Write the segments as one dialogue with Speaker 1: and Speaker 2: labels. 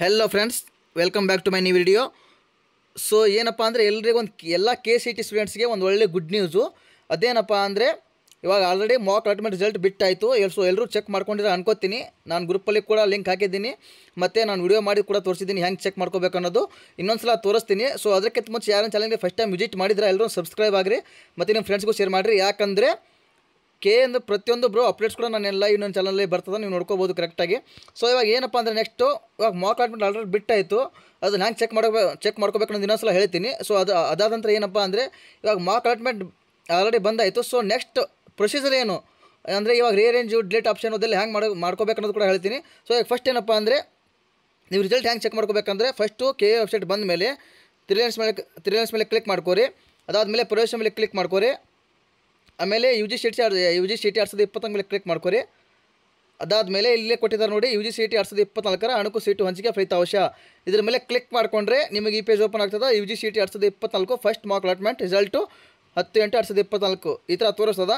Speaker 1: Hello friends, welcome back to my new video. So ಏನಪ್ಪ ಅಂದರೆ ಎಲ್ರಿಗೂ ಎಲ್ಲ KCET ಸ್ಟೂಡೆಂಟ್ಸ್ಗೆ ಒಂದು ಒಳ್ಳೆ ಗುಡ್ ನ್ಯೂಸು. ಅದೇನಪ್ಪ ಅಂದರೆ ಇವಾಗ ಆಲ್ರೆಡಿ ಮಾಕ್ ಅಲಾಟ್ಮೆಂಟ್ ರಿಸಲ್ಟ್ ಬಿಟ್ಟಾಯಿತು. ಸೊ ಎಲ್ಲರೂ ಚೆಕ್ ಮಾಡ್ಕೊಂಡಿರೋ ಅನ್ಕೋತೀನಿ. ನಾನು ಗ್ರೂಪಲ್ಲಿ ಕೂಡ ಲಿಂಕ್ ಹಾಕಿದ್ದೀನಿ, ಮತ್ತು ನಾನು ವಿಡಿಯೋ ಮಾಡಿ ಕೂಡ ತೋರಿಸಿದ್ದೀನಿ ಹೆಂಗೆ ಚೆಕ್ ಮಾಡ್ಕೋಬೇಕು ಅನ್ನೋದು. ಇನ್ನೊಂದು ಸಲ ತೋರಿಸ್ತೀನಿ. ಸೊ ಅದಕ್ಕಿಂತ ಮುಂಚೆ ಯಾರನ್ನ ಚಾನಲ್ಗೆ ಫಸ್ಟ್ ಟೈಮ್ ವಿಸಿಟ್ ಮಾಡಿದ್ರೆ ಎಲ್ಲರೂ ಸಬ್ಸ್ಕ್ರೈಬ್ ಆಗಿರಿ, ಮತ್ತು ನಿಮ್ಮ ಫ್ರೆಂಡ್ಸ್ಗೂ ಶೇರ್ ಮಾಡಿರಿ. ಯಾಕಂದರೆ ಅಂದ್ರೆ ಪ್ರತಿಯೊಂದು ಅಪ್ಡೇಟ್ಸ್ ಕೂಡ ನಾನೆಲ್ಲ ಇನ್ನೊಂದು ಚಾನಲಲ್ಲಿ ಬರ್ತದೆ, ನೀವು ನೋಡ್ಕೋಬೋದು ಕರೆಕ್ಟಾಗಿ. ಸೊ ಇವಾಗ ಏನಪ್ಪ ಅಂದರೆ ನೆಕ್ಸ್ಟು ಇವಾಗ ಮಾಕ್ ಅಲಾಟ್ಮೆಂಟ್ ಆಲ್ರೆಡಿ ಬಿಟ್ಟಾಯಿತು. ಅದನ್ನ ಹ್ಯಾಂಗೆ ಚೆಕ್ ಮಾಡ್ಕೋಬೇಕು ಅನ್ನೋದು ಇನ್ನೊಂದು ಸಲ ಹೇಳ್ತೀನಿ. ಸೊ ಅದಾದ ನಂತರ ಏನಪ್ಪ ಅಂದರೆ ಇವಾಗ ಮಾಕ್ ಅಲಾಟ್ಮೆಂಟ್ ಆಲ್ರೆಡಿ ಬಂದಾಯಿತು. ಸೊ ನೆಕ್ಸ್ಟ್ ಪ್ರೊಸೀಜರ್ ಏನು ಅಂದರೆ ಇವಾಗ ರಿಅರೇಂಜು ಡಿಲೀಟ್ ಆಪ್ಷನ್ ಅದೆಲ್ಲ ಹ್ಯಾಂಗೆ ಮಾಡ್ಕೋಬೇಕು ಅನ್ನೋದು ಕೂಡ ಹೇಳ್ತೀನಿ. ಸೊ ಈಗ ಫಸ್ಟ್ ಏನಪ್ಪ ಅಂದರೆ ನೀವು ರಿಸಲ್ಟ್ ಹ್ಯಾಂಗೆ ಚೆಕ್ ಮಾಡ್ಕೋಬೇಕಂದ್ರೆ ಫಸ್ಟು KA ವೆಬ್ಸೈಟ್ ಬಂದ ಮೇಲೆ ತ್ರೀ ಲೈನ್ಸ್ ಮೇಲೆ ಕ್ಲಿಕ್ ಮಾಡ್ಕೋರಿ. ಅದಾದಮೇಲೆ ಪ್ರವೇಶ ಮೇಲೆ ಕ್ಲಿಕ್ ಮಾಡ್ಕೋರಿ. ಆಮೇಲೆ UGCET 2024 ಮೇಲೆ ಕ್ಲಿಕ್ ಮಾಡ್ಕೋರಿ. ಅದಾದಮೇಲೆ ಇಲ್ಲೇ ಕೊಟ್ಟಿದ್ದಾರೆ ನೋಡಿ, UGCET 2024 ಅಣುಕು ಸೀಟು ಹಂಚಿಕೆ ಫಲಿತಾಂಶ. ಇದ್ರ ಮೇಲೆ ಕ್ಲಿಕ್ ಮಾಡಿಕೊಂಡ್ರೆ ನಿಮಗೆ ಈ ಪೇಜ್ ಓಪನ್ ಆಗ್ತದೆ. UGCET 2024 first Mach allotment result 10/8/2024 ಈ ಥರ ತೋರಿಸ್ತದ.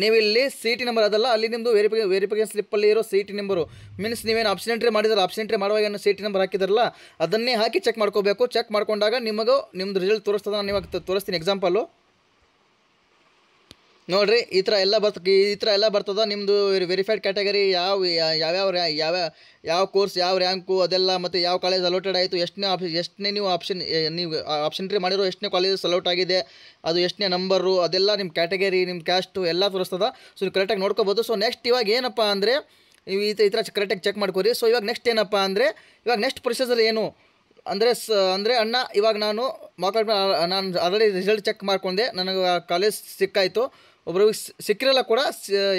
Speaker 1: ನೀವು ಇಲ್ಲಿ CT ನಂಬರ್ ಅದಲ್ಲ, ಅಲ್ಲಿ ನಿಮ್ಮದು ವೆರಿಫಿಕೇಷನ್ ಸ್ಲಿಪ್ಪಲ್ಲಿ ಇರೋ CT ನಂಬರು ಮೀನ್ಸ್ ನೀವೇನು ಆಪ್ಷನ್ ಎಂಟ್ರಿ ಮಾಡಿದಾರೆ, ಆಪ್ಷನ್ ಎಂಟ್ರಿ ಮಾಡುವಾಗ ಏನು CT ನಂಬರ್ ಹಾಕಿದಾರಲ್ಲ ಅದನ್ನೇ ಹಾಕಿ ಚೆಕ್ ಮಾಡ್ಕೋಬೇಕು. ಚೆಕ್ ಮಾಡ್ಕೊಂಡಾಗ ನಿಮ್ಮದು ರಿಸಲ್ಟ್ ತೋರಿಸ್ತದೆ. ನಾನು ಇವಾಗ ತೋರಿಸ್ತೀನಿ ಎಕ್ಸಾಂಪಲ್ಲು ನೋಡಿರಿ. ಈ ಥರ ಎಲ್ಲ ಬರ್ತದೆ. ನಿಮ್ಮದು ವೆರಿಫೈಡ್ ಕ್ಯಾಟಗರಿ ಯಾವ ಕೋರ್ಸ್, ಯಾವ ರ್ಯಾಂಕು ಅದೆಲ್ಲ, ಮತ್ತು ಯಾವ ಕಾಲೇಜ್ ಅಲೋಟೆಡ್ ಆಯಿತು, ಎಷ್ಟನೇ ನೀವು ಆಪ್ಷನ್ ಎಂಟ್ರಿ ಮಾಡಿರೋ ಎಷ್ಟನೇ ಕಾಲೇಜಸ್ ಅಲೌಟ್ ಆಗಿದೆ, ಅದು ಎಷ್ಟನೇ ನಂಬರು, ಅದೆಲ್ಲ ನಿಮ್ಮ ಕ್ಯಾಟಗರಿ, ನಿಮ್ಮ ಕ್ಯಾಸ್ಟು ಎಲ್ಲ ತೋರಿಸ್ತದೆ. ಸೊ ನೀವು ಕರೆಕ್ಟಾಗಿ ನೋಡ್ಕೋಬೋದು. ಸೊ ನೆಕ್ಸ್ಟ್ ಇವಾಗ ಏನಪ್ಪ ಅಂದರೆ ಈ ಥರ ಕರೆಕ್ಟಾಗಿ ಚೆಕ್ ಮಾಡ್ಕೋರಿ. ಸೊ ಇವಾಗ ನೆಕ್ಸ್ಟ್ ಏನಪ್ಪ ಅಂದರೆ ಇವಾಗ ನೆಕ್ಸ್ಟ್ ಪ್ರೊಸೀಜರ್ ಏನು ಅಂದರೆ ಅಣ್ಣ ಇವಾಗ ನಾನು ಆಲ್ರೆಡಿ ರಿಸಲ್ಟ್ ಚೆಕ್ ಮಾಡ್ಕೊಂಡೆ, ನನಗೆ ಕಾಲೇಜ್ ಸಿಕ್ಕಾಯಿತು. ಒಬ್ರಿಗೆ ಸಿಕ್ಕಿರಲ್ಲ ಕೂಡ,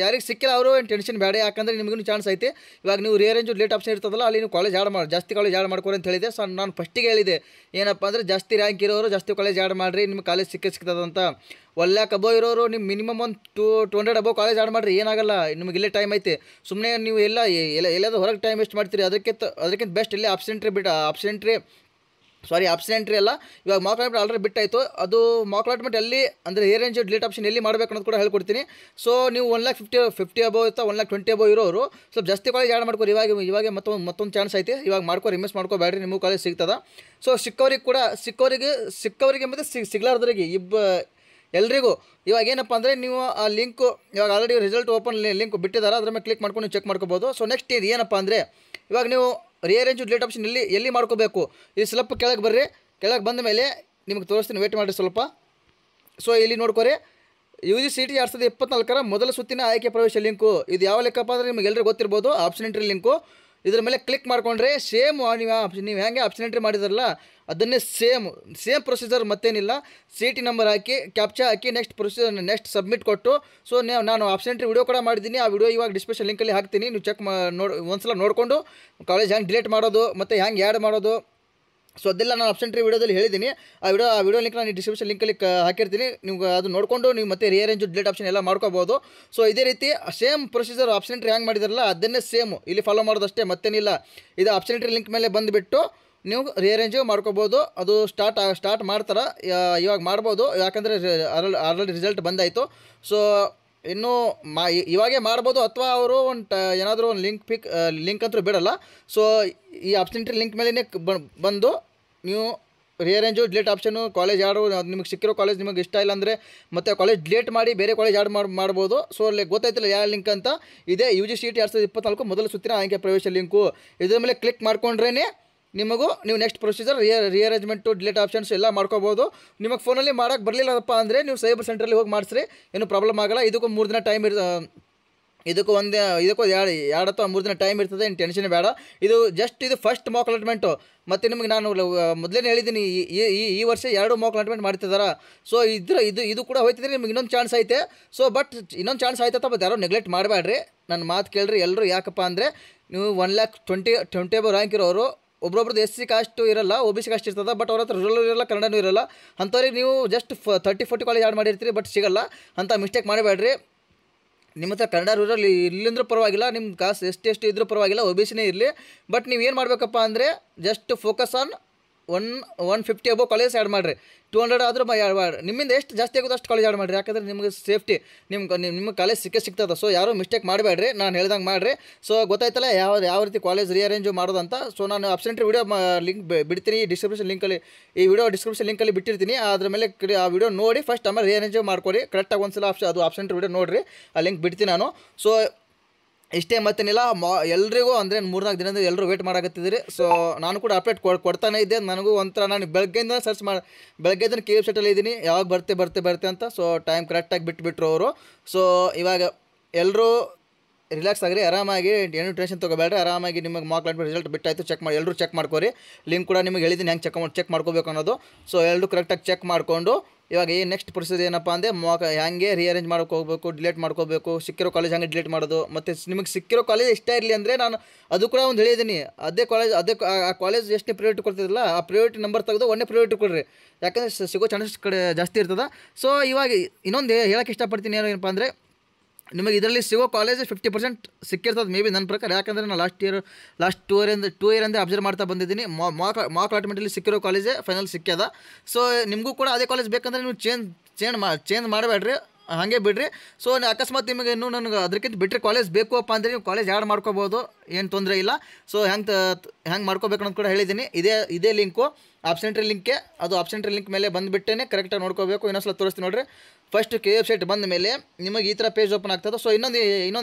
Speaker 1: ಯಾರಿಗೆ ಸಿಕ್ಕಿಲ್ಲ ಅವರು ಏನು ಟೆನ್ಷನ್ ಬೇಡ, ಯಾಕಂದರೆ ನಿಮಗೂ ಚಾನ್ಸ್ ಐತೆ. ಇವಾಗ ನೀವು ರಿಅರೇಂಜು ಲೇಟ್ ಆಪ್ಷನ್ ಇರ್ತದಲ್ಲ, ಅಲ್ಲಿ ನೀವು ಕಾಲೇಜ್ ಜಾಸ್ತಿ ಕಾಲೇಜ್ ಆ್ಯಡ್ ಮಾಡ್ಕೊರಿ ಅಂತ ಹೇಳಿದೆ. ಸೊ ನಾನು ಫಸ್ಟಿಗೆ ಹೇಳಿದೆ ಏನಪ್ಪ ಅಂದರೆ ಜಾಸ್ತಿ ರ್ಯಾಂಕ್ ಇರೋರು ಜಾಸ್ತಿ ಕಾಲೇಜ್ ಆ್ಯಡ್ ಮಾಡಿರಿ, ನಿಮ್ಗೆ ಕಾಲೇಜ್ ಸಿಗ್ತದಂತ. 1 lakh ಅಬೋ ಇರೋರು ನಿಮ್ಮ ಮಿನಿಮಮ್ ಒಂದು 200 ಅಬೋ ಕಾಲೇಜ್ ಆ್ಯಡ್ ಮಾಡಿರಿ, ಏನಾಗಲ್ಲ, ನಿಮಗೆ ಇಲ್ಲೇ ಟೈಮ್ ಐತೆ. ಸುಮ್ಮನೆ ನೀವು ಎಲ್ಲಾದರೂ ಹೊರಗೆ ಟೈಮ್ ವೇಸ್ಟ್ ಮಾಡ್ತೀರಿ. ಅದಕ್ಕಿಂತ ಬೆಸ್ಟ್ ಇಲ್ಲೇ ಆಪ್ಷನ್ ಎಂಟ್ರಿ ಅಲ್ಲ, ಇವಾಗ ಮಾಕ್ ಅಲಾಟ್ಮೆಂಟ್ ಆಲ್ರೆಡಿ ಬಿಟ್ಟಾಯಿತು. ಅದು ಮಾಕ್ ಅಲಾಟ್ಮೆಂಟ್ ಎಲ್ಲಿ ಅಂದರೆ ರಿಅರೇಂಜ್ ಡಿಲೀಟ್ ಆಪ್ಷನ್ ಎಲ್ಲಿ ಮಾಡಬೇಕು ಅನ್ನೋದು ಕೂಡ ಹೇಳ್ಕೊಡ್ತೀನಿ. ಸೊ ನೀವು 1,50,000 ಅಬೋ ಇರ್ತಾ 1,20,000 ಅಬೋ ಇರೋರು ಸ್ವಲ್ಪ ಜಾಸ್ತಿ ಕಾಲೇಜ್ ಆ್ಯಡ್ ಮಾಡ್ಕೊರಿ. ಇವಾಗ ಮತ್ತೊಂದು ಚಾನ್ಸ್ ಐತೆ, ಇವಾಗ ಮಿಸ್ ಮಾಡ್ಕೋಬೇಡ್ರಿ, ನಿಮಗೂ ಕಾಲೇಜ್ ಸಿಗ್ತದೆ. ಸೊ ಸಿಕ್ಕವರಿಗೆ ಮತ್ತು ಸಿಗ್ಲಾರ್ದವರಿಗೆ ಎಲ್ರಿಗೂ ಇವಾಗ ಏನಪ್ಪ ಅಂದರೆ ನೀವು ಆ ಲಿಂಕು ಇವಾಗ ಆಲ್ರೆಡಿ ರಿಸಲ್ಟ್ ಓಪನ್ ಲಿಂಕ್ ಬಿಟ್ಟಿದ್ದಾರೆ, ಅದ್ರ ಮೇಲೆ ಕ್ಲಿಕ್ ಮಾಡ್ಕೊಂಡು ನೀವು ಚೆಕ್ ಮಾಡ್ಕೋಬೋದು. ಸೊ ನೆಕ್ಸ್ಟ್ ಇದು ಏನಪ್ಪ ಅಂದರೆ ಇವಾಗ ನೀವು ರಿಅರೇಂಜ್ ಡಿಲೀಟ್ ಆಪ್ಷನ್ ಎಲ್ಲಿ ಮಾಡ್ಕೋಬೇಕು, ಇದು ಸ್ವಲ್ಪ ಕೆಳಗೆ ಬರ್ರಿ. ಕೆಳಗೆ ಬಂದ ಮೇಲೆ ನಿಮಗೆ ತೋರಿಸ್ತೀನಿ, ವೇಟ್ ಮಾಡಿರಿ ಸ್ವಲ್ಪ. ಸೊ ಇಲ್ಲಿ ನೋಡ್ಕೊರಿ, UGCET 2024 ಮೊದಲ ಸುತ್ತಿನ ಆಯ್ಕೆ ಪ್ರವೇಶ ಲಿಂಕು. ಇದು ಯಾವ ಲೆಕ್ಕಪ್ಪ ಅಂದರೆ ನಿಮಗೆ ಎಲ್ಲರಿಗೂ ಗೊತ್ತಿರ್ಬೋದು, ಆಪ್ಷನ್ ಎಂಟ್ರಿ ಲಿಂಕು. ಇದ್ರ ಮೇಲೆ ಕ್ಲಿಕ್ ಮಾಡ್ಕೊಂಡ್ರೆ ಸೇಮ್ ನೀವು ಹೆಂಗೆ ಆಪ್ಷನ್ ಎಂಟ್ರಿ ಮಾಡಿದಾರಲ್ಲ ಅದನ್ನೇ ಸೇಮ್ ಪ್ರೊಸೀಜರ್, ಮತ್ತೇನಿಲ್ಲ. CT ನಂಬರ್ ಹಾಕಿ ಕ್ಯಾಪ್ಚಾ ಹಾಕಿ ನೆಕ್ಸ್ಟ್ ಸಬ್ಮಿಟ್ ಕೊಟ್ಟು. ಸೊ ನಾನು ಆಪ್ಷನ್ ಎಂಟ್ರಿ ವಿಡಿಯೋ ಕೂಡ ಮಾಡಿದ್ದೀನಿ, ಆ ವಿಡಿಯೋ ಇವಾಗ ಡಿಸ್ಕ್ರಿಪ್ಷನ್ ಲಿಂಕಲ್ಲಿ ಹಾಕ್ತೀನಿ, ನೀವು ಚೆಕ್ ಒಂದ್ಸಲ ನೋಡಿಕೊಂಡು ಕಾಲೇಜ್ ಹೆಂಗೆ ಡಿಲೀಟ್ ಮಾಡೋದು ಮತ್ತು ಹೆಂಗೆ ಆ್ಯಡ್ ಮಾಡೋದು, ಸೊ ಅದೆಲ್ಲ ನಾನು ಆಪ್ಷನ್ ಎಂಟ್ರಿ ವಿಡಿಯೋದಲ್ಲಿ ಹೇಳಿದ್ದೀನಿ. ಆ ವಿಡಿಯೋ ಲಿಂಕ್ ನಾನು ಡಿಸ್ಕ್ರಿಪ್ಷನ್ ಲಿಂಕಲ್ಲಿ ಹಾಕಿರ್ತೀನಿ, ನೀವು ಅದು ನೋಡಿಕೊಂಡು ನೀವು ಮತ್ತೆ ರಿಅರೇಂಜ್ ಡಿಲೀಟ್ ಆಪ್ಷನ್ ಎಲ್ಲ ಮಾಡ್ಕೋಬೋದು. ಸೊ ಇದೇ ರೀತಿ ಸೇಮ್ ಪ್ರೊಸೀಜರ್ ಆಪ್ಷನ್ ಎಂಟ್ರಿ ಹೆಂಗೆ ಮಾಡಿದಾರಲ್ಲ ಅದನ್ನೇ ಸೇಮ್ ಇಲ್ಲಿ ಫಾಲೋ ಮಾಡೋದಷ್ಟೇ, ಮತ್ತೇನಿಲ್ಲ. ಇದು ಆಪ್ಷನ್ ಎಂಟ್ರಿ ಲಿಂಕ್ ಮೇಲೆ ಬಂದುಬಿಟ್ಟು ನೀವು ರಿಅರೇಂಜು ಮಾಡ್ಕೋಬೋದು. ಅದು ಸ್ಟಾರ್ಟ್ ಮಾಡ್ತಾರೆ, ಇವಾಗ ಮಾಡ್ಬೋದು, ಯಾಕಂದರೆ ಆಲ್ರೆಡಿ ರಿಸಲ್ಟ್ ಬಂದಾಯಿತು. ಸೊ ಇನ್ನೂ ಇವಾಗೇ ಮಾಡ್ಬೋದು, ಅಥವಾ ಅವರು ಏನಾದರೂ ಒಂದು ಲಿಂಕ್ ಅಂತೂ ಬಿಡಲ್ಲ. ಸೊ ಈ ಆಪ್ಷನ್ ಎಂಟ್ರಿ ಲಿಂಕ್ ಮೇಲೇ ಬಂದು ನೀವು ರಿಅರೇಂಜು ಡಿಲೀಟ್ ಆಪ್ಷನು ಕಾಲೇಜ್ ಆಡು, ನಿಮಗೆ ಸಿಕ್ಕಿರೋ ಕಾಲೇಜ್ ನಿಮಗೆ ಇಷ್ಟ ಇಲ್ಲ ಅಂದರೆ ಮತ್ತೆ ಕಾಲೇಜ್ ಡಿಲೀಟ್ ಮಾಡಿ ಬೇರೆ ಕಾಲೇಜ್ ಆ್ಯಡ್ ಮಾಡ್ಬೋದು. ಸೊ ಅಲ್ಲಿ ಗೊತ್ತಾಯ್ತಿಲ್ಲ ಯಾವ ಲಿಂಕ್ ಅಂತ, ಇದೇ UGCET 2024 ಮೊದಲ ಸುತ್ತಿನ ಆಯ್ಕೆ ಪ್ರವೇಶ ಲಿಂಕು. ಇದ್ರ ಮೇಲೆ ಕ್ಲಿಕ್ ಮಾಡ್ಕೊಂಡ್ರೇ ನೀವು ನೆಕ್ಸ್ಟ್ ಪ್ರೊಸೀಜರ್ ರಿಅರೇಂಜ್ಮೆಂಟು ಡಿಲೀಟ್ ಆಪ್ಷನ್ಸ್ ಎಲ್ಲ ಮಾಡ್ಕೋಬೋದು. ನಿಮಗೆ ಫೋನಲ್ಲಿ ಮಾಡೋಕ್ಕೆ ಬರಲಿಲ್ಲಪ್ಪ ಅಂದರೆ ನೀವು ಸೈಬರ್ ಸೆಂಟ್ರಲ್ಲಿ ಹೋಗಿ ಮಾಡಿಸ್ರಿ, ಏನೂ ಪ್ರಾಬ್ಲಮ್ ಆಗೋಲ್ಲ. ಇದಕ್ಕೂ 3 ದಿನ ಟೈಮ್ ಇದಕ್ಕೂ 2 ಅಥವಾ 3 ದಿನ ಟೈಮ್ ಇರ್ತದೆ, ಏನು ಟೆನ್ಷನ್ ಬೇಡ. ಇದು ಫಸ್ಟ್ ಮಾಕ್ ಅಲಾಟ್ಮೆಂಟು. ಮತ್ತು ನಿಮಗೆ ನಾನು ಮೊದಲೇ ಹೇಳಿದ್ದೀನಿ, ಈ ವರ್ಷ 2 ಮಾಕ್ ಅಲಾಟ್ಮೆಂಟ್ ಮಾಡ್ತಿದ್ದಾರೆ. ಸೊ ಇದು ಕೂಡ ಹೋಯ್ತಿದ್ರೆ ನಿಮ್ಗೆ ಇನ್ನೊಂದು ಚಾನ್ಸ್ ಐತೆ. ಸೊ ಬಟ್ ಇನ್ನೊಂದು ಚಾನ್ಸ್ ಆಯ್ತಪ್ಪ, ಬಟ್ ಯಾರೋ ನೆಗ್ಲೆಕ್ಟ್ ಮಾಡಬೇಡ್ರಿ, ನನ್ನ ಮಾತು ಕೇಳ್ರಿ ಎಲ್ಲರೂ. ಯಾಕಪ್ಪ ಅಂದರೆ ನೀವು 1,20,000 ಅಬೋ ರ್ಯಾಂಕ್ ಇರೋರು, ಒಬ್ಬೊಬ್ರದ್ದು SC ಕಾಸ್ಟು ಇರಲ್ಲ, OBC ಕಾಸ್ಟ್ ಇರ್ತದೆ, ಬಟ್ ಅವ್ರ ಹತ್ರ ರೂರಲ್ ಇರಲ್ಲ, ಕನ್ನಡನೂ ಇರಲ್ಲ. ಅಂಥವ್ರಿಗೆ ನೀವು ಜಸ್ಟ್ 30-40 ಕಾಲೇಜ್ ಆ್ಯಡ್ ಮಾಡಿರ್ತೀರಿ, ಬಟ್ ಸಿಗಲ್ಲ. ಅಂಥ ಮಿಸ್ಟೇಕ್ ಮಾಡಬೇಡ್ರಿ. ನಿಮ್ಮ ಹತ್ರ ಕನ್ನಡ ರೂರಲ್ ಇಲ್ಲಿಂದ್ರೂ ಪರವಾಗಿಲ್ಲ, ನಿಮ್ಮ ಕಾಸ್ಟ್ ಎಷ್ಟು ಇದ್ರೂ ಪರವಾಗಿಲ್ಲ, OBCನೇ ಇರಲಿ. ಬಟ್ ನೀವು ಏನು ಮಾಡಬೇಕಪ್ಪ ಅಂದರೆ just focus on 150 above college add ಮಾಡಿರಿ. 200 ಆದರೂ ನಿಮ್ಮಿಂದ ಎಷ್ಟು ಜಾಸ್ತಿ ಆಗೋದು ಅಷ್ಟು ಕಾಲೇಜ್ ಆ್ಯಡ್ ಮಾಡಿರಿ. ಯಾಕಂದರೆ ನಿಮಗೆ ಸೇಫ್ಟಿ, ನಿಮ್ಗೆ ಕಾಲೇಜ್ ಸಿಗ್ತದೆ. ಸೊ ಯಾರೂ ಮಿಸ್ಟೇಕ್ ಮಾಡಬೇಡ್ರಿ, ನಾನು ಹೇಳ್ದಂಗೆ ಮಾಡಿರಿ. ಸೊ ಗೊತ್ತಾಯ್ತಲ್ಲ ಯಾವ ರೀತಿ ಕಾಲೇಜ್ ರಿಅರೇಂಜು ಮಾಡೋದಂತ. ಸೊ ನಾನು ಆಬ್ಸೆಂಟ್ರಿ ವಿಡಿಯೋ ಲಿಂಕ್ ಬಿಡ್ತೀನಿ ಡಿಸ್ಕ್ರಿಪ್ಷನ್ ಲಿಂಕಲ್ಲಿ, ಈ ವಿಡಿಯೋ ಡಿಸ್ಕ್ರಿಪ್ಷನ್ ಲಿಂಕಲ್ಲಿ ಬಿಟ್ಟಿರ್ತೀನಿ. ಅದ್ರ ಮೇಲೆ ಆ ವಿಡಿಯೋ ನೋಡಿ ಫಸ್ಟ್ ಆಮೇಲೆ ರಿಅರೇಂಜು ಮಾಡ್ಕೊರಿ. ಕರೆಕ್ಟಾಗಿ ಒಂದು ಸಲ ಅದು ಆಬ್ಸೆಂಟ್ರಿ ವಿಡಿಯೋ ನೋಡಿರಿ, ಆ ಲಿಂಕ್ ಬಿಡ್ತೀನಿ ನಾನು. ಸೊ ಇಷ್ಟೇ ಮತ್ತೇನಿಲ್ಲ. ಎಲ್ರಿಗೂ ಅಂದರೆ 3-4 ದಿನದಿಂದ ಎಲ್ಲರೂ ವೇಟ್ ಮಾಡಕತ್ತಿದ್ದೀರಿ. ಸೊ ನಾನು ಕೂಡ ಅಪ್ಡೇಟ್ ಕೊಡ್ತಾನೆ ಇದ್ದೆ. ನನಗೂ ಒಂಥರ ನಾನು ಬೆಳಗ್ಗೆಯಿಂದ ಸರ್ಚ್ ಬೆಳಗ್ಗೆಯಿಂದ ಕೆ ಎಫ್ ಸೆಟಲ್ಲಿ ಇದ್ದೀನಿ, ಯಾವಾಗ ಬರ್ತೆ ಅಂತ. ಸೊ ಟೈಮ್ ಕರೆಕ್ಟಾಗಿ ಬಿಟ್ಬಿಟ್ರು ಅವರು. ಸೊ ಇವಾಗ ಎಲ್ಲರೂ ರಿಲ್ಯಾಕ್ಸ್ ಆಗಿರಿ, ಆರಾಮಾಗಿ, ಏನು ಟೆನ್ಷನ್ ತೊಗೋಬೇಡ್ರಿ. ಆರಾಮಾಗಿ ನಿಮಗೆ ಮಾರ್ಕ್ ಲಾಟ್ ರಿಸಲ್ಟ್ ಬಿಟ್ಟಾಯಿತು, ಎಲ್ಲರೂ ಚೆಕ್ ಮಾಡ್ಕೊರಿ. ಲಿಂಕ್ ಕೂಡ ನಿಮಗೆ ಹೇಳಿದ್ದೀನಿ ಹೆಂಗೆ ಚೆಕ್ ಮಾಡ್ಕೋಬೇಕು ಅನ್ನೋದು. ಸೊ ಎಲ್ಲರೂ ಕರೆಕ್ಟಾಗಿ ಚೆಕ್ ಮಾಡಿಕೊಂಡು ಇವಾಗ ಏನು ನೆಕ್ಸ್ಟ್ ಪ್ರೊಸೀಜರ್ ಏನಪ್ಪ ಅಂದರೆ ಹೆಂಗೆ ರಿಅರೇಂಜ್ ಮಾಡ್ಕೋಬೇಕು, ಡಿಲೀಟ್ ಮಾಡ್ಕೋಬೇಕು, ಸಿಕ್ಕಿರೋ ಕಾಲೇಜ್ ಹೆಂಗೆ ಡಿಲೀಟ್ ಮಾಡೋದು. ಮತ್ತು ನಿಮಗೆ ಸಿಕ್ಕಿರೋ ಕಾಲೇಜ್ ಇಷ್ಟ ಇರಲಿ ಅಂದರೆ ನಾನು ಅದು ಕೂಡ ಒಂದು ಹೇಳಿದ್ದೀನಿ. ಅದೇ ಕಾಲೇಜ್ ಎಷ್ಟು ಪ್ರಿಯಾರಿಟಿ ಕೊಡ್ತಿದ್ರಲ್ಲ, ಆ ಪ್ರಿಯಾರಿಟಿ ನಂಬರ್ ತೆಗೆದು ಒಂದೇ ಪ್ರಿಯಾರಿಟಿ ಕೊಡ್ರಿ. ಯಾಕಂದರೆ ಸಿಗೋ ಚಾನ್ಸಸ್ ಕಡೆ ಜಾಸ್ತಿ ಇರ್ತದೆ. ಸೊ ಇವಾಗ ಇನ್ನೊಂದು ಹೇಳೋಕ್ಕೆ ಇಷ್ಟಪಡ್ತೀನಿ ಏನಪ್ಪ ಅಂದರೆ, ನಿಮಗೆ ಇದರಲ್ಲಿ ಸಿಗೋ ಕಾಲೇಜ್ 50% ಸಿಕ್ಕಿರ್ತದೆ ಮೇ ಬಿ ನನ್ನ ಪ್ರಕಾರ. ಯಾಕಂದರೆ ನಾನು ಲಾಸ್ಟ್ 2 ಇಯರ್ ಅಂದರೆ ಅಬ್ಸರ್ವ್ ಮಾಡ್ತಾ ಬಂದಿದ್ದೀನಿ. ಮಾರ್ಕ್ ಅಲಾಟ್ಮೆಂಟಲ್ಲಿ ಸಿಕ್ಕಿರೋ ಕಾಲೇಜೇ ಫೈನಲ್ ಸಿಕ್ಕ್ಯದ. ಸೊ ನಿಮಗೂ ಕೂಡ ಅದೇ ಕಾಲೇಜ್ ಬೇಕಂದರೆ ನೀವು ಚೇಂಜ್ ಮಾಡಬೇಡ್ರಿ, ಹಾಗೆ ಬಿಡ್ರಿ. ಸೊ ಅಕಸ್ಮಾತ್ ನಿಮಗೆ ಇನ್ನೂ ನನಗೆ ಅದಕ್ಕಿಂತ ಬಿಟ್ಟರೆ ಕಾಲೇಜ್ ಬೇಕು ಅಪ್ಪ ಅಂದರೆ ನೀವು ಕಾಲೇಜ್ ಆ್ಯಡ್ ಮಾಡ್ಕೋಬೋದು, ಏನು ತೊಂದರೆ ಇಲ್ಲ. ಸೊ ಹೆಂಗೆ ಮಾಡ್ಕೋಬೇಕು ಅನ್ನೋದು ಕೂಡ ಹೇಳಿದ್ದೀನಿ. ಇದೇ ಲಿಂಕು ಆಬ್ಸೆಂಟ್ರಿ ಲಿಂಕೆ, ಅದು ಆಬ್ಸೆಂಟ್ರಿ ಲಿಂಕ್ ಮೇಲೆ ಬಂದುಬಿಟ್ಟೇ ಕರೆಕ್ಟಾಗಿ ನೋಡ್ಕೋಬೇಕು. ಇನ್ನೊಂದ್ಸಲ ತೋರಿಸ್ತೀನಿ ನೋಡಿರಿ. ಫಸ್ಟ್ KF ಸೆಟ್ ಬಂದ ಮೇಲೆ ನಿಮಗೆ ಈ ಥರ ಪೇಜ್ ಓಪನ್ ಆಗ್ತದೆ. ಸೊ ಇನ್ನೊಂದು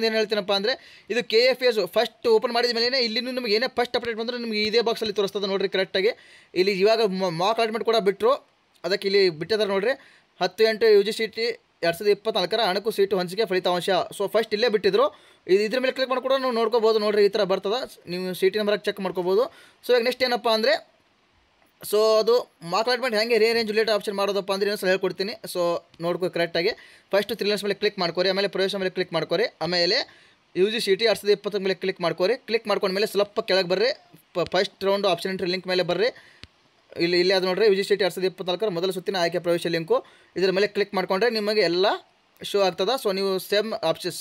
Speaker 1: ಏನು ಹೇಳ್ತೀನಪ್ಪ ಅಂದರೆ, ಇದು KF ಪೇಜ್ ಫಸ್ಟ್ ಓಪನ್ ಮಾಡಿದ ಮೇಲೆ ಇಲ್ಲಿ ನಿಮಗೆ ಏನೇ ಫಸ್ಟ್ ಅಪ್ಡೇಟ್ ಬಂದರೆ ನಿಮಗೆ ಇದೇ ಬಾಕ್ಸಲ್ಲಿ ತೋರಿಸ್ತದೆ ನೋಡಿರಿ ಕರೆಕ್ಟಾಗಿ. ಇಲ್ಲಿ ಇವಾಗ ಮಾರ್ಕ್ ಅಲಾಟ್ಮೆಂಟ್ ಕೂಡ ಬಿಟ್ಟರು, ಅದಕ್ಕೆ ಇಲ್ಲಿ ಬಿಟ್ಟಿದ್ದಾರೆ ನೋಡಿರಿ. 10/8 UGCET 2024 ಅಣಕು ಸೀಟು ಹಂಚಿಕೆ ಫಲಿತಾಂಶ. ಸೊ ಫಸ್ಟ್ ಇಲ್ಲೇ ಬಿಟ್ಟಿದ್ರು. ಇದ್ರ ಮೇಲೆ ಕ್ಲಿಕ್ ಮಾಡಿ ಕೂಡ ನೀವು ನೋಡ್ಕೋಬೋದು ನೋಡಿರಿ, ಈ ಥರ ಬರ್ತದೆ. ನೀವು ಸೀಟಿ ನಂಬರಾಗಿ ಚೆಕ್ ಮಾಡ್ಕೋಬೋದು. ಸೊ ಈಗ ನೆಕ್ಸ್ಟ್ ಏನಪ್ಪ ಅಂದರೆ, ಸೊ ಅದು ಮಾರ್ಕ್ ಅಲಾಟ್ಮೆಂಟ್ ಹೆಂಗೆ ರಿಅರೇಂಜ್ ಡಿಲೀಟ್ ಆಪ್ಷನ್ ಮಾಡೋದಪ್ಪ ಅಂದರೆ ಇನ್ನೊಂದು ಹೇಳ್ಕೊಡ್ತೀನಿ. ಸೊ ನೋಡ್ಕೊ ಕರೆಕ್ಟಾಗಿ. ಫಸ್ಟ್ 3 ಲೈನ್ಸ್ ಮೇಲೆ ಕ್ಲಿಕ್ ಮಾಡ್ಕೊರಿ, ಆಮೇಲೆ ಪ್ರವೇಶ ಮೇಲೆ ಕ್ಲಿಕ್ ಮಾಡ್ಕೊರಿ, ಆಮೇಲೆ UGCET 2020 ಮೇಲೆ ಕ್ಲಿಕ್ ಮಾಡ್ಕೊರಿ. ಕ್ಲಿಕ್ ಮಾಡ್ಕೊಂಡ್ಮೇಲೆ ಸ್ವಲ್ಪ ಕೆಳಗೆ ಬರ್ರಿ, first round option entry link ಮೇಲೆ ಬರ್ರಿ. ಇಲ್ಲಿ ಅದು ನೋಡಿರಿ, UGCET 2024 ಮೊದಲ ಸುತ್ತಿನ ಆಯ್ಕೆ ಪ್ರವೇಶ ಲಿಂಕು. ಇದರ ಮೇಲೆ ಕ್ಲಿಕ್ ಮಾಡಿಕೊಂಡ್ರೆ ನಿಮಗೆ ಎಲ್ಲ ಶೋ ಆಗ್ತದೆ. ಸೊ ನೀವು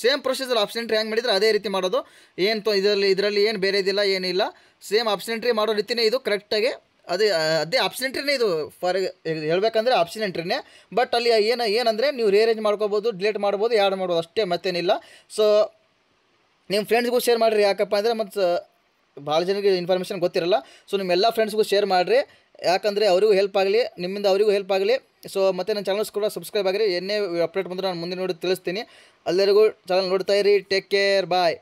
Speaker 1: ಸೇಮ್ ಪ್ರೊಸೀಜರ್ ಆಪ್ಷನ್ ಎಂಟ್ರಿ ಹೆಂಗೆ ಮಾಡಿದ್ರೆ ಅದೇ ರೀತಿ ಮಾಡೋದು. ಏನು ಇದರಲ್ಲಿ ಏನು ಬೇರೆ ಇದಿಲ್ಲ, ಏನಿಲ್ಲ. ಸೇಮ್ ಆಪ್ಷನ್ ಎಂಟ್ರಿ ಮಾಡೋ ರೀತಿಯೇ ಇದು ಕರೆಕ್ಟಾಗಿ. ಅದೇ ಆಪ್ಷನ್ ಎಂಟ್ರಿನೇ ಇದು. ಫಾರ್ ಹೇಳ್ಬೇಕಂದ್ರೆ ಆಪ್ಷನ್ ಎಂಟ್ರಿನೇ. ಬಟ್ ಅಲ್ಲಿ ಏನಂದರೆ ನೀವು ರಿಅರೇಂಜ್ ಮಾಡ್ಕೋಬೋದು, ಡಿಲೀಟ್ ಮಾಡ್ಬೋದು, ಆ್ಯಡ್ ಮಾಡ್ಬೋದು, ಅಷ್ಟೇ ಮತ್ತೇನಿಲ್ಲ. ಸೊ ನಿಮ್ಮ ಫ್ರೆಂಡ್ಸ್ಗೂ ಶೇರ್ ಮಾಡಿರಿ. ಯಾಕಪ್ಪ ಅಂದರೆ ಮತ್ತು ಭಾಳ ಜನರಿಗೆ ಇನ್ಫಾರ್ಮೇಷನ್ ಗೊತ್ತಿರಲ್ಲ. ಸೊ ನಿಮ್ಮೆಲ್ಲ ಫ್ರೆಂಡ್ಸ್ಗೂ ಶೇರ್ ಮಾಡಿರಿ, ಯಾಕಂದರೆ ಅವರಿಗೂ ಹೆಲ್ಪ್ ಆಗಲಿ, ನಿಮ್ಮಿಂದ ಅವರಿಗೂ ಹೆಲ್ಪ್ ಆಗಲಿ. ಸೊ ಮತ್ತು ನನ್ನ ಚಾನಲ್ಸ್ ಕೂಡ ಸಬ್ಸ್ಕ್ರೈಬ್ ಆಗಿರಿ. ಏನೇ ಅಪ್ಡೇಟ್ ಬಂದರೆ ನಾನು ಮುಂದೆ ನೋಡಿ ತಿಳಿಸ್ತೀನಿ. ಎಲ್ಲರಿಗೂ ಚಾನಲ್ ನೋಡ್ತಾ ಇರಿ. ಟೇಕ್ ಕೇರ್, ಬಾಯ್.